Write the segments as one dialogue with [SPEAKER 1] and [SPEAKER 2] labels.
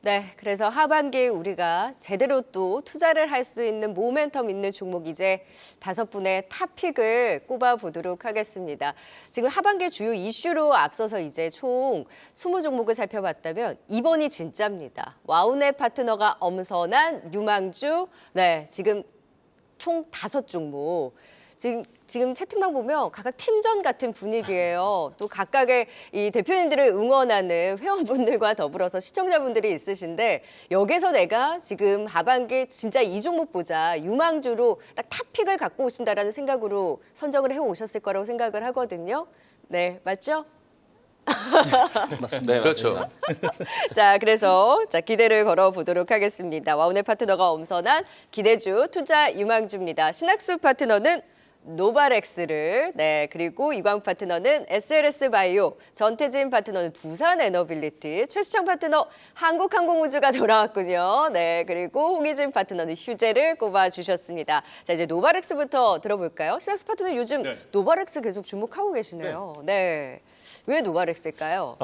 [SPEAKER 1] 네, 그래서 하반기에 우리가 제대로 또 투자를 할 수 있는 모멘텀 있는 종목 이제 5분의 탑픽을 꼽아보도록 하겠습니다. 지금 하반기 주요 이슈로 앞서서 이제 총 20종목을 살펴봤다면 이번이 진짜입니다. 와우넷 파트너가 엄선한 유망주, 네, 지금 총 5종목. 지금 채팅방 보면 각각 팀전 같은 분위기예요. 또 각각의 이 대표님들을 응원하는 회원분들과 더불어서 시청자분들이 있으신데 여기서 내가 지금 하반기 진짜 이 종목 보자 유망주로 딱 탑픽을 갖고 오신다라는 생각으로 선정을 해오셨을 거라고 생각을 하거든요. 네, 맞죠?
[SPEAKER 2] 맞습니다.
[SPEAKER 3] 네, 그렇죠.
[SPEAKER 1] 자, 그래서 기대를 걸어보도록 하겠습니다. 와우넷 파트너가 엄선한 기대주 투자 유망주입니다. 신학수 파트너는 노바렉스를, 네, 그리고 이광 파트너는 SLS 바이오, 전태진 파트너는 부산 에너빌리티, 최수창 파트너 한국항공우주가 돌아왔군요. 네, 그리고 홍희진 파트너는 휴재를 꼽아주셨습니다. 자, 이제 노바렉스부터 들어볼까요? 신학수 파트너 요즘 노바렉스 계속 주목하고 계시네요. 네. 왜 노바렉스일까요?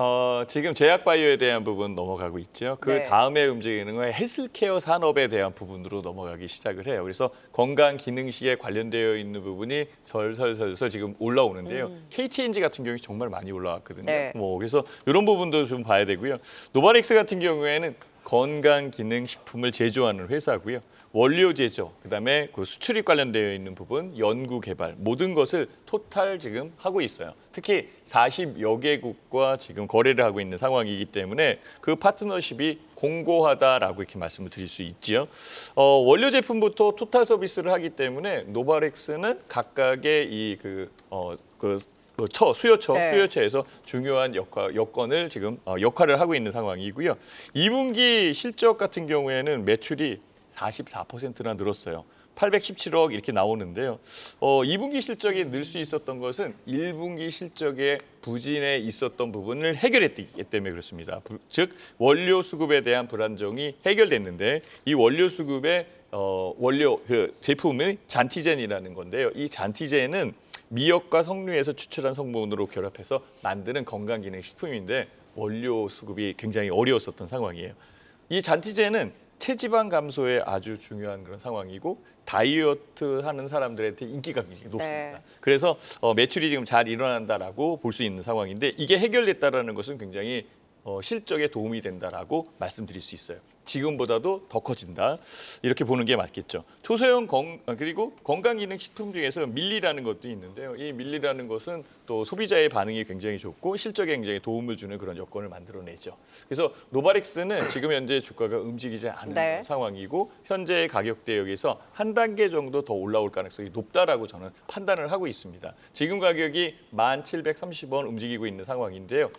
[SPEAKER 3] 지금 제약바이오에 대한 부분 넘어가고 있죠. 그
[SPEAKER 1] 네.
[SPEAKER 3] 다음에 움직이는 건 헬스케어 산업에 대한 부분으로 넘어가기 시작을 해요. 그래서 건강기능식에 관련되어 있는 부분이 설설설설 지금 올라오는데요. KTNG 같은 경우에 정말 많이 올라왔거든요.
[SPEAKER 1] 네.
[SPEAKER 3] 그래서 이런 부분도 좀 봐야 되고요. 노바렉스 같은 경우에는 건강기능식품을 제조하는 회사고요. 원료 제조, 그다음에 그 수출입 관련되어 있는 부분, 연구 개발 모든 것을 토탈 지금 하고 있어요. 특히 40여 개국과 지금 거래를 하고 있는 상황이기 때문에 그 파트너십이 공고하다라고 이렇게 말씀을 드릴 수 있지요. 원료 제품부터 토탈 서비스를 하기 때문에 노바렉스는 각각의 수요처에서 중요한 여건을 지금 역할을 하고 있는 상황이고요. 2분기 실적 같은 경우에는 매출이 44%나 늘었어요. 817억 이렇게 나오는데요. 2분기 실적이 늘 수 있었던 것은 1분기 실적의 부진에 있었던 부분을 해결했기 때문에 그렇습니다. 즉 원료 수급에 대한 불안정이 해결됐는데 이 원료 수급의 원료 제품의 잔티젠이라는 건데요. 이 잔티젠은 미역과 석류에서 추출한 성분으로 결합해서 만드는 건강기능식품인데 원료 수급이 굉장히 어려웠었던 상황이에요. 이 잔티젠은 체지방 감소에 아주 중요한 그런 상황이고 다이어트 하는 사람들한테 인기가 굉장히 높습니다.
[SPEAKER 1] 네.
[SPEAKER 3] 그래서 매출이 지금 잘 일어난다라고 볼 수 있는 상황인데 이게 해결됐다라는 것은 굉장히 실적에 도움이 된다라고 말씀드릴 수 있어요. 지금보다도 더 커진다. 이렇게 보는 게 맞겠죠. 초소형 그리고 건강기능식품 중에서 밀리라는 것도 있는데요. 이 밀리라는 것은 또 소비자의 반응이 굉장히 좋고 실적에 굉장히 도움을 주는 그런 여건을 만들어내죠. 그래서 노바렉스는 지금 현재 주가가 움직이지 않는
[SPEAKER 1] 네.
[SPEAKER 3] 상황이고 현재의 가격대 여기서 한 단계 정도 더 올라올 가능성이 높다라고 저는 판단을 하고 있습니다. 지금 가격이 1,730원 움직이고 있는 상황인데요.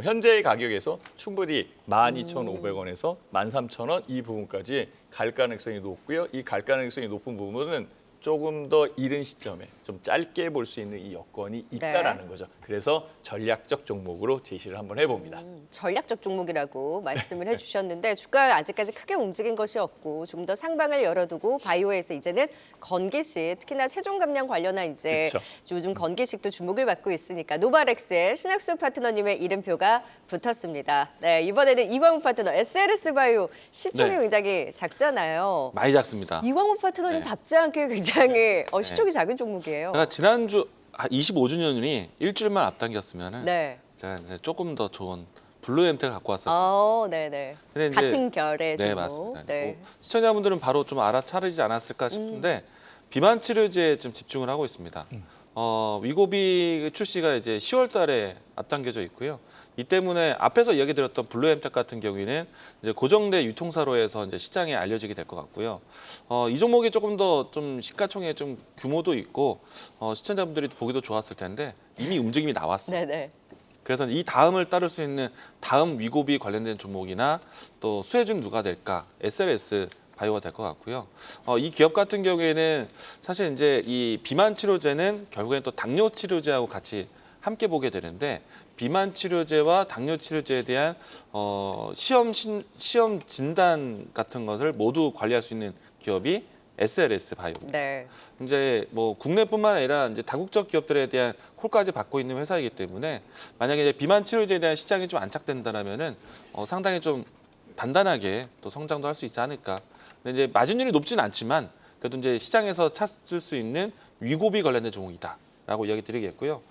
[SPEAKER 3] 현재의 가격에서 충분히 12,500원에서 13,000원 이 부분까지 갈 가능성이 높고요. 이 갈 가능성이 높은 부분은 조금 더 이른 시점에 좀 짧게 볼 수 있는 이 여건이 있다라는 거죠. 그래서 전략적 종목으로 제시를 한번 해봅니다.
[SPEAKER 1] 전략적 종목이라고 말씀을 해주셨는데 주가 아직까지 크게 움직인 것이 없고 좀 더 상방을 열어두고 바이오에서 이제는 건기식 특히나 체중 감량 관련한 이제
[SPEAKER 3] 그쵸.
[SPEAKER 1] 요즘 건기식도 주목을 받고 있으니까 노바렉스의 신학수 파트너님의 이름표가 붙었습니다. 네, 이번에는 이광우 파트너 SLS 바이오 시총이
[SPEAKER 2] 네.
[SPEAKER 1] 굉장히 작잖아요.
[SPEAKER 2] 많이 작습니다.
[SPEAKER 1] 이광우 파트너님
[SPEAKER 2] 네.
[SPEAKER 1] 답지 않게 굉장히 시총이 작은 종목이에요.
[SPEAKER 2] 제가 지난주 25주년이 일주일만 앞당겼으면은
[SPEAKER 1] 네.
[SPEAKER 2] 제가 이제 조금 더 좋은 블루 엠텍을 갖고 왔었거든요.
[SPEAKER 1] 네네.
[SPEAKER 2] 근데 이제-
[SPEAKER 1] 같은 결의
[SPEAKER 2] 네,
[SPEAKER 1] 종목.
[SPEAKER 2] 맞습니다.
[SPEAKER 1] 네.
[SPEAKER 2] 시청자분들은 바로 좀 알아차리지 않았을까 싶은데 비만 치료제에 좀 집중을 하고 있습니다. 위고비 출시가 이제 10월달에 앞당겨져 있고요. 이 때문에 앞에서 이야기 드렸던 블루엠텍 같은 경우에는 이제 고정된 유통사로에서 이제 시장에 알려지게 될 것 같고요. 이 종목이 조금 더 좀 시가총액 좀 규모도 있고 시청자분들이 보기도 좋았을 텐데 이미 움직임이 나왔어요.
[SPEAKER 1] 네네.
[SPEAKER 2] 그래서 이 다음을 따를 수 있는 다음 위고비 관련된 종목이나 또 수혜주 누가 될까? SLS 바이오가 될 것 같고요. 이 기업 같은 경우에는 사실 이제 이 비만 치료제는 결국엔 또 당뇨 치료제하고 같이 함께 보게 되는데 비만 치료제와 당뇨 치료제에 대한 시험 진단 같은 것을 모두 관리할 수 있는 기업이 SLS 바이오.
[SPEAKER 1] 네.
[SPEAKER 2] 이제 뭐 국내뿐만 아니라 이제 다국적 기업들에 대한 콜까지 받고 있는 회사이기 때문에 만약에 이제 비만 치료제에 대한 시장이 좀 안착된다라면은 상당히 좀 단단하게 또 성장도 할 수 있지 않을까. 근데 이제 마진율이 높진 않지만 그래도 이제 시장에서 찾을 수 있는 위고비 관련된 종목이다라고 이야기 드리겠고요.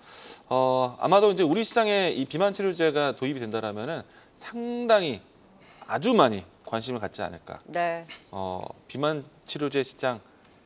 [SPEAKER 2] 아마도 이제 우리 시장에 이 비만 치료제가 도입이 된다라면은 상당히 아주 많이 관심을 갖지 않을까.
[SPEAKER 1] 네.
[SPEAKER 2] 비만 치료제 시장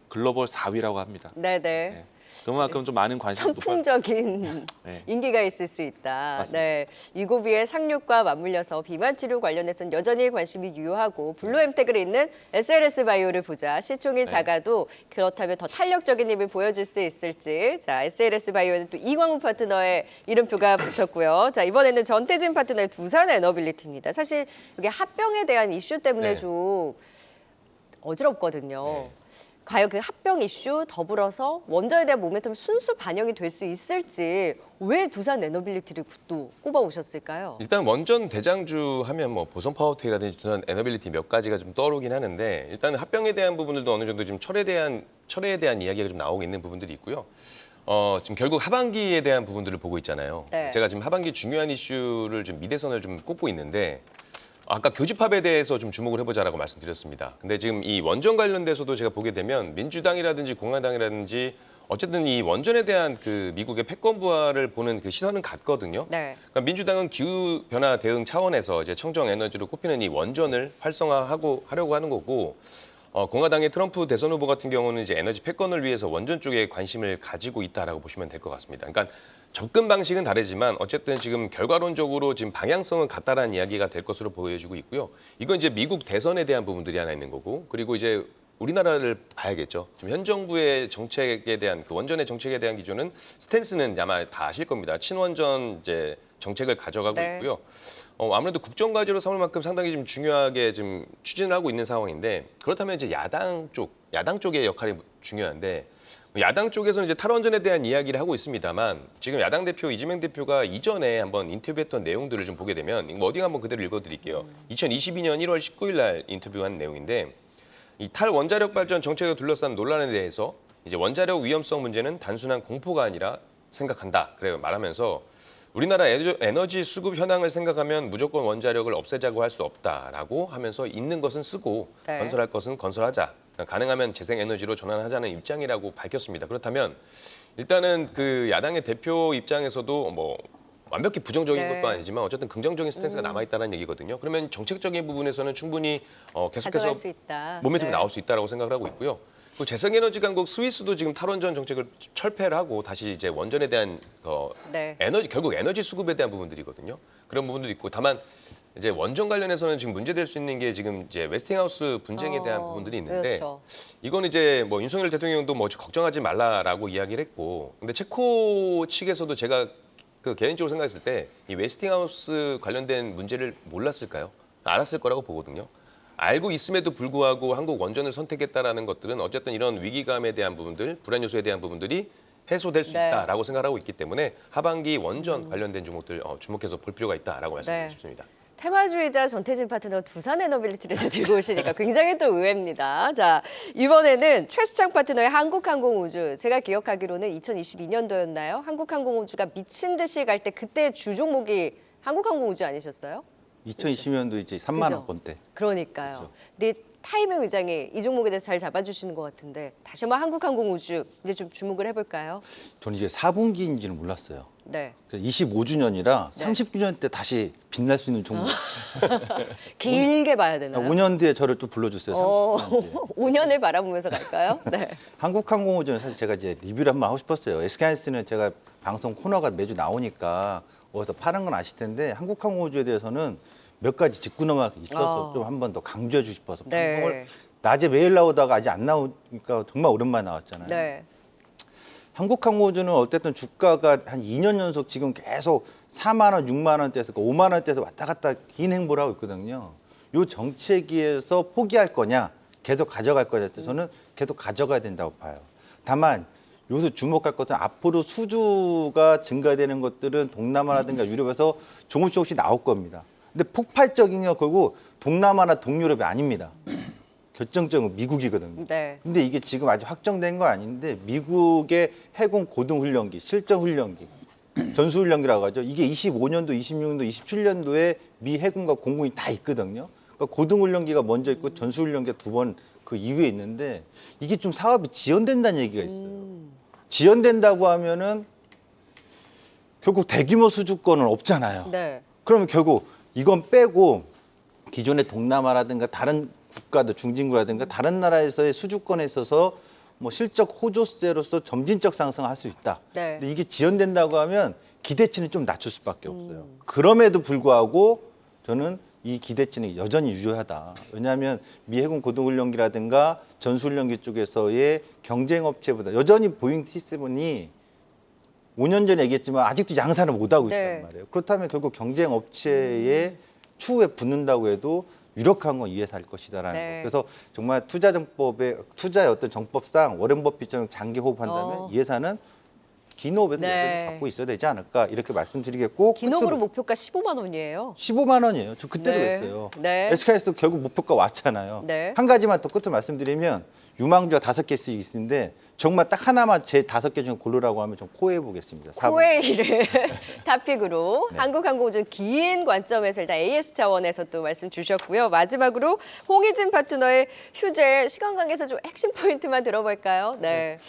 [SPEAKER 2] 글로벌 4위라고 합니다.
[SPEAKER 1] 네네.
[SPEAKER 2] 네. 그만큼 좀 많은 관심이 높아.
[SPEAKER 1] 선풍적인
[SPEAKER 2] 네.
[SPEAKER 1] 인기가 있을 수 있다.
[SPEAKER 2] 맞습니다.
[SPEAKER 1] 네, 위고비의 상륙과 맞물려서 비만 치료 관련해서는 여전히 관심이 유효하고 블루엠텍을 잇는 SLS 바이오를 보자. 시총이 작아도 그렇다면 더 탄력적인 힘을 보여줄 수 있을지. 자, SLS 바이오는 또 이광우 파트너의 이름표가 붙었고요. 자, 이번에는 전태진 파트너의 두산 에너빌리티입니다. 사실 이게 합병에 대한 이슈 때문에
[SPEAKER 4] 네.
[SPEAKER 1] 좀 어지럽거든요.
[SPEAKER 4] 네.
[SPEAKER 1] 과연 그 합병 이슈 더불어서 원전에 대한 모멘텀이 순수 반영이 될 수 있을지 왜 두산 에너빌리티를 또 꼽아 오셨을까요?
[SPEAKER 4] 일단 원전 대장주 하면 뭐 보성 파워텍이라든지 두산 에너빌리티 몇 가지가 좀 떠오르긴 하는데 일단 합병에 대한 부분들도 어느 정도 지금 철에 대한 이야기가 좀 나오고 있는 부분들이 있고요. 지금 결국 하반기에 대한 부분들을 보고 있잖아요.
[SPEAKER 1] 네.
[SPEAKER 4] 제가 지금 하반기 중요한 이슈를 좀 미대선을 좀 꼽고 있는데 아까 교집합에 대해서 좀 주목을 해보자라고 말씀드렸습니다. 근데 지금 이 원전 관련돼서도 제가 보게 되면 민주당이라든지 공화당이라든지 어쨌든 이 원전에 대한 그 미국의 패권 부활을 보는 그 시선은 같거든요.
[SPEAKER 1] 네.
[SPEAKER 4] 그러니까 민주당은 기후 변화 대응 차원에서 이제 청정 에너지로 꼽히는 이 원전을 활성화하고 하려고 하는 거고, 공화당의 트럼프 대선 후보 같은 경우는 이제 에너지 패권을 위해서 원전 쪽에 관심을 가지고 있다라고 보시면 될 것 같습니다. 그러니까 접근 방식은 다르지만 어쨌든 지금 결과론적으로 지금 방향성은 같다라는 이야기가 될 것으로 보여지고 있고요. 이건 이제 미국 대선에 대한 부분들이 하나 있는 거고, 그리고 이제 우리나라를 봐야겠죠. 지금 현 정부의 정책에 대한 그 원전의 정책에 대한 기조는 스탠스는 아마 다 아실 겁니다. 친원전 이제 정책을 가져가고
[SPEAKER 1] 네.
[SPEAKER 4] 있고요. 아무래도 국정과제로 삼을 만큼 상당히 좀 중요하게 지금 추진을 하고 있는 상황인데 그렇다면 이제 야당 쪽의 역할이 중요한데 야당 쪽에서는 이제 탈원전에 대한 이야기를 하고 있습니다만 지금 야당 대표 이재명 대표가 이전에 한번 인터뷰했던 내용들을 좀 보게 되면 뭐 어디 한번 그대로 읽어드릴게요. 2022년 1월 19일 날 인터뷰한 내용인데 이 탈원자력 발전 정책을 둘러싼 논란에 대해서 이제 원자력 위험성 문제는 단순한 공포가 아니라 생각한다. 그래 말하면서 우리나라 에너지 수급 현황을 생각하면 무조건 원자력을 없애자고 할 수 없다라고 하면서 있는 것은 쓰고
[SPEAKER 1] 네.
[SPEAKER 4] 건설할 것은 건설하자. 가능하면 재생에너지로 전환하자는 입장이라고 밝혔습니다. 그렇다면 일단은 그 야당의 대표 입장에서도 뭐 완벽히 부정적인
[SPEAKER 1] 네.
[SPEAKER 4] 것도 아니지만 어쨌든 긍정적인 스탠스가 남아있다는 얘기거든요. 그러면 정책적인 부분에서는 충분히 계속해서
[SPEAKER 1] 가져갈 수 있다.
[SPEAKER 4] 모멘텀이
[SPEAKER 1] 네.
[SPEAKER 4] 나올 수 있다고 생각을 하고 있고요. 또 재생에너지 강국 스위스도 지금 탈원전 정책을 철폐를 하고 다시 이제 원전에 대한
[SPEAKER 1] 네.
[SPEAKER 4] 결국 에너지 수급에 대한 부분들이거든요. 그런 부분도 있고 다만 이제 원전 관련해서는 지금 문제될 수 있는 게 지금 이제 웨스팅하우스 분쟁에 대한 부분들이 있는데
[SPEAKER 1] 그렇죠.
[SPEAKER 4] 이건 이제 뭐 윤석열 대통령도 뭐 걱정하지 말라라고 이야기를 했고 근데 체코 측에서도 제가 그 개인적으로 생각했을 때 이 웨스팅하우스 관련된 문제를 몰랐을까요? 알았을 거라고 보거든요. 알고 있음에도 불구하고 한국 원전을 선택했다라는 것들은 어쨌든 이런 위기감에 대한 부분들, 불안 요소에 대한 부분들이 해소될 수
[SPEAKER 1] 네.
[SPEAKER 4] 있다라고 생각하고 있기 때문에 하반기 원전 관련된 종목들 주목해서 볼 필요가 있다라고 말씀드리고
[SPEAKER 1] 네.
[SPEAKER 4] 싶습니다.
[SPEAKER 1] 테마주의자 전태진 파트너 두산 에너빌리티를 또 들고 오시니까 굉장히 또 의외입니다. 자, 이번에는 최수창 파트너의 한국항공우주. 제가 기억하기로는 2022년도였나요? 한국항공우주가 미친 듯이 갈 때 그때 주 종목이 한국항공우주 아니셨어요?
[SPEAKER 5] 2020년도 이제 3만
[SPEAKER 1] 그죠?
[SPEAKER 5] 원권대.
[SPEAKER 1] 그러니까요. 근데 타이밍 의장이 이 종목에 대해서 잘 잡아주시는 것 같은데 다시 한번 한국항공우주 이제 좀 주목을 해볼까요?
[SPEAKER 5] 저는 이제 4분기인지는 몰랐어요.
[SPEAKER 1] 네.
[SPEAKER 5] 그래서 25주년이라
[SPEAKER 1] 네.
[SPEAKER 5] 30주년 때 다시 빛날 수 있는 종목.
[SPEAKER 1] 길게 봐야 되나요?
[SPEAKER 5] 5년 뒤에 저를 또 불러주세요. 30주년 뒤에.
[SPEAKER 1] 5년을 바라보면서 갈까요? 네.
[SPEAKER 5] 한국항공우주는 사실 제가 이제 리뷰를 한번 하고 싶었어요. SK하이닉스는 제가 방송 코너가 매주 나오니까 어디서 파는 건 아실 텐데 한국항공우주에 대해서는 몇 가지 짚구멍이 있어서 좀 한 번 더 강조해 주고 싶어서
[SPEAKER 1] 네.
[SPEAKER 5] 방송을 낮에 매일 나오다가 아직 안 나오니까 정말 오랜만에 나왔잖아요.
[SPEAKER 1] 네.
[SPEAKER 5] 한국항공우주는 어쨌든 주가가 한 2년 연속 지금 계속 4만 원, 6만 원대에서 5만 원대에서 왔다 갔다 긴 행보를 하고 있거든요. 요 정체기에서 포기할 거냐, 계속 가져갈 거냐, 저는 계속 가져가야 된다고 봐요. 다만 여기서 주목할 것은 앞으로 수주가 증가되는 것들은 동남아라든가 유럽에서 조금씩 나올 겁니다. 근데 폭발적인 건 결국 동남아나 동유럽이 아닙니다. 결정적인 미국이거든요.
[SPEAKER 1] 네.
[SPEAKER 5] 근데 이게 지금 아직 확정된 건 아닌데 미국의 해군 고등훈련기, 실전훈련기, 전술훈련기라고 하죠. 이게 25년도, 26년도, 27년도에 미 해군과 공군이 다 있거든요. 그러니까 그러니까 고등훈련기가 먼저 있고 전술훈련기가 두 번 그 이후에 있는데 이게 좀 사업이 지연된다는 얘기가 있어요. 지연된다고 하면은 결국 대규모 수주권은 없잖아요.
[SPEAKER 1] 네.
[SPEAKER 5] 그러면 결국 이건 빼고 기존의 동남아라든가 다른 국가들 중진국이라든가 다른 나라에서의 수주권에 있어서 뭐 실적 호조세로서 점진적 상승할 수 있다.
[SPEAKER 1] 네.
[SPEAKER 5] 근데 이게 지연된다고 하면 기대치는 좀 낮출 수밖에 없어요. 그럼에도 불구하고 저는 이 기대치는 여전히 유효하다. 왜냐하면 미 해군 고등훈련기라든가 전술훈련기 쪽에서의 경쟁업체보다 여전히 보잉 T7이 5년 전에 얘기했지만 아직도 양산을 못하고 있단
[SPEAKER 1] 네.
[SPEAKER 5] 말이에요. 그렇다면 결국 경쟁업체의 추후에 붙는다고 해도 유력한 건 이해서 할 것이다라는
[SPEAKER 1] 네.
[SPEAKER 5] 거. 그래서 정말 투자의 어떤 정법상 워렌 버핏처럼 장기 호흡한다면 이 회사는 긴 호흡에서
[SPEAKER 1] 네.
[SPEAKER 5] 여전히 갖고 있어야 되지 않을까 이렇게 말씀드리겠고
[SPEAKER 1] 기업으로 목표가 15만 원이에요.
[SPEAKER 5] 15만 원이에요. 저 그때도
[SPEAKER 1] 네.
[SPEAKER 5] 그랬어요.
[SPEAKER 1] 네.
[SPEAKER 5] SK에서도 결국 목표가 왔잖아요.
[SPEAKER 1] 네.
[SPEAKER 5] 한 가지만 더 끝으로 말씀드리면 유망주가 5개씩 있는데 정말 딱 하나만 제 5개 중에 고르라고 하면 좀 코웨이 보겠습니다. 4번.
[SPEAKER 1] 코웨이를 탑픽으로
[SPEAKER 5] 네.
[SPEAKER 1] 한국항공우주 긴 관점에서 일단 AS 차원에서 또 말씀 주셨고요. 마지막으로 홍희진 파트너의 휴재 시간 관계에서 좀 핵심 포인트만 들어볼까요? 네.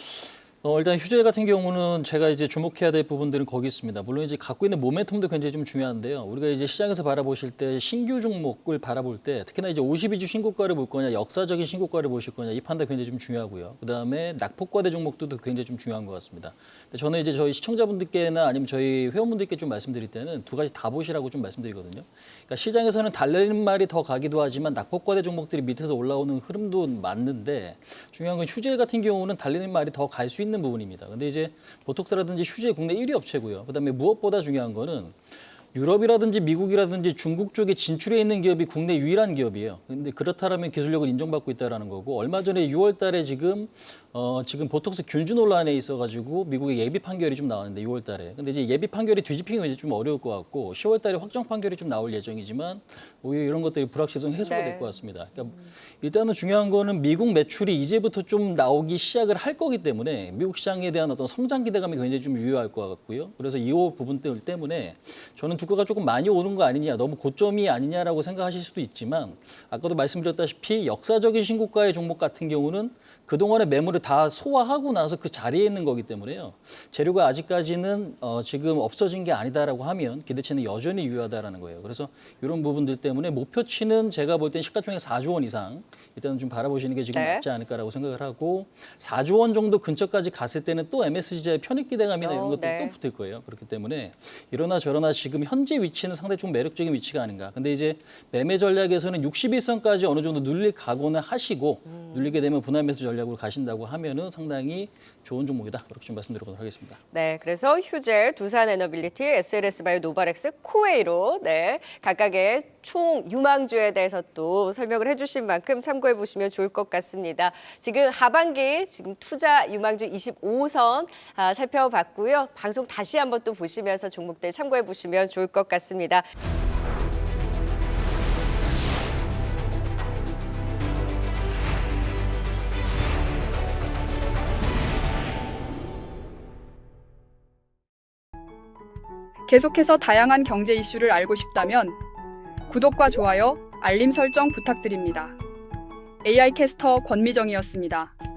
[SPEAKER 6] 일단 휴재 같은 경우는 제가 이제 주목해야 될 부분들은 거기 있습니다. 물론 이제 갖고 있는 모멘텀도 굉장히 좀 중요한데요. 우리가 이제 시장에서 바라보실 때 신규 종목을 바라볼 때 특히나 이제 52주 신고가를 볼 거냐, 역사적인 신고가를 보실 거냐 이 판단 굉장히 좀 중요하고요. 그다음에 낙폭과대 종목도 굉장히 좀 중요한 것 같습니다. 근데 저는 이제 저희 시청자분들께나 아니면 저희 회원분들께 좀 말씀드릴 때는 두 가지 다 보시라고 좀 말씀드리거든요. 그러니까 시장에서는 달래는 말이 더 가기도 하지만 낙폭과대 종목들이 밑에서 올라오는 흐름도 맞는데 중요한 건 휴재 같은 경우는 달리는 말이 더 갈 수 있는 부분입니다. 근데 이제 보톡스라든지 휴재 국내 1위 업체고요. 그다음에 무엇보다 중요한 거는 유럽이라든지 미국이라든지 중국 쪽에 진출해 있는 기업이 국내 유일한 기업이에요. 근데 그렇다면 기술력을 인정받고 있다라는 거고 얼마 전에 6월 달에 지금 보톡스 균주 논란에 있어가지고 미국의 예비 판결이 좀 나왔는데 6월 달에. 근데 이제 예비 판결이 뒤집히는 이제 좀 어려울 것 같고 10월 달에 확정 판결이 좀 나올 예정이지만 오히려 이런 것들이 불확실성 해소가
[SPEAKER 1] 네.
[SPEAKER 6] 될 것 같습니다. 그러니까 일단은 중요한 거는 미국 매출이 이제부터 좀 나오기 시작을 할 거기 때문에 미국 시장에 대한 어떤 성장 기대감이 굉장히 좀 유효할 것 같고요. 그래서 이 부분들 때문에 저는 주가가 조금 많이 오른 거 아니냐, 너무 고점이 아니냐라고 생각하실 수도 있지만 아까도 말씀드렸다시피 역사적인 신고가의 종목 같은 경우는 그동안의 매물을 다 소화하고 나서 그 자리에 있는 거기 때문에요. 재료가 아직까지는 지금 없어진 게 아니다라고 하면 기대치는 여전히 유효하다라는 거예요. 그래서 이런 부분들 때문에 목표치는 제가 볼 땐 시가총액 4조 원 이상 일단은 좀 바라보시는 게 지금
[SPEAKER 1] 네.
[SPEAKER 6] 맞지 않을까라고 생각을 하고 4조 원 정도 근처까지 갔을 때는 또 MSCI의 편입 기대감이나 이런 것들이
[SPEAKER 1] 네.
[SPEAKER 6] 또 붙을 거예요. 그렇기 때문에 이러나 저러나 지금 현재 위치는 상당히 좀 매력적인 위치가 아닌가. 근데 이제 매매 전략에서는 61선까지 어느 정도 눌릴 각오는 하시고 눌리게 되면 분할 매수 전략으로 가신다고 하면은 상당히 좋은 종목이다. 그렇게 좀 말씀드리도록 하겠습니다.
[SPEAKER 1] 네, 그래서 휴재, 두산에너빌리티, SLS바이오, 노바렉스, 코웨이로 네, 각각의 총 유망주에 대해서 또 설명을 해주신 만큼 참고해 보시면 좋을 것 같습니다. 지금 하반기 지금 투자 유망주 25선 살펴봤고요. 방송 다시 한번 또 보시면서 종목들 참고해 보시면 좋을 것 같습니다.
[SPEAKER 7] 계속해서 다양한 경제 이슈를 알고 싶다면 구독과 좋아요, 알림 설정 부탁드립니다. AI 캐스터 권미정이었습니다.